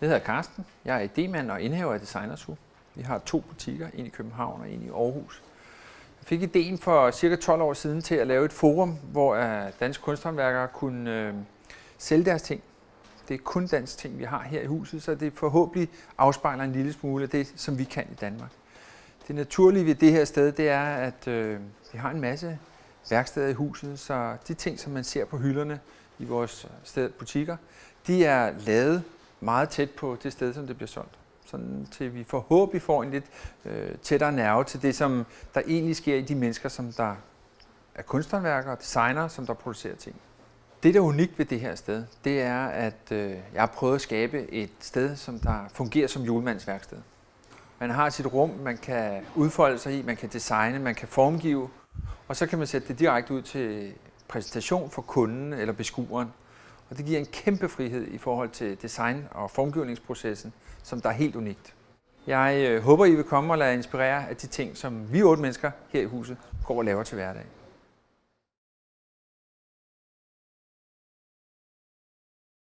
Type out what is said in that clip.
Jeg hedder Carsten. Jeg er idémand og indehaver af Designers Hub. Vi har 2 butikker, en i København og en i Aarhus. Jeg fik idéen for ca. 12 år siden til at lave et forum, hvor danske kunsthåndværkere kunne sælge deres ting. Det er kun danske ting, vi har her i huset, så det forhåbentlig afspejler en lille smule af det, som vi kan i Danmark. Det naturlige ved det her sted, det er, at vi har en masse værksteder i huset, så de ting, som man ser på hylderne i vores butikker, de er lavet meget tæt på det sted, som det bliver solgt. Sådan til vi forhåbentlig får en lidt tættere nerve til det, som der egentlig sker i de mennesker, som der er kunsthåndværkere og designere, som der producerer ting. Det, der er unikt ved det her sted, det er, at jeg har prøvet at skabe et sted, som der fungerer som julemandsværksted. Man har sit rum, man kan udfolde sig i, man kan designe, man kan formgive, og så kan man sætte det direkte ud til præsentation for kunden eller beskueren. Og det giver en kæmpe frihed i forhold til design- og formgivningsprocessen, som der er helt unikt. Jeg håber, I vil komme og lade inspirere af de ting, som vi 8 mennesker her i huset går og laver til hverdag.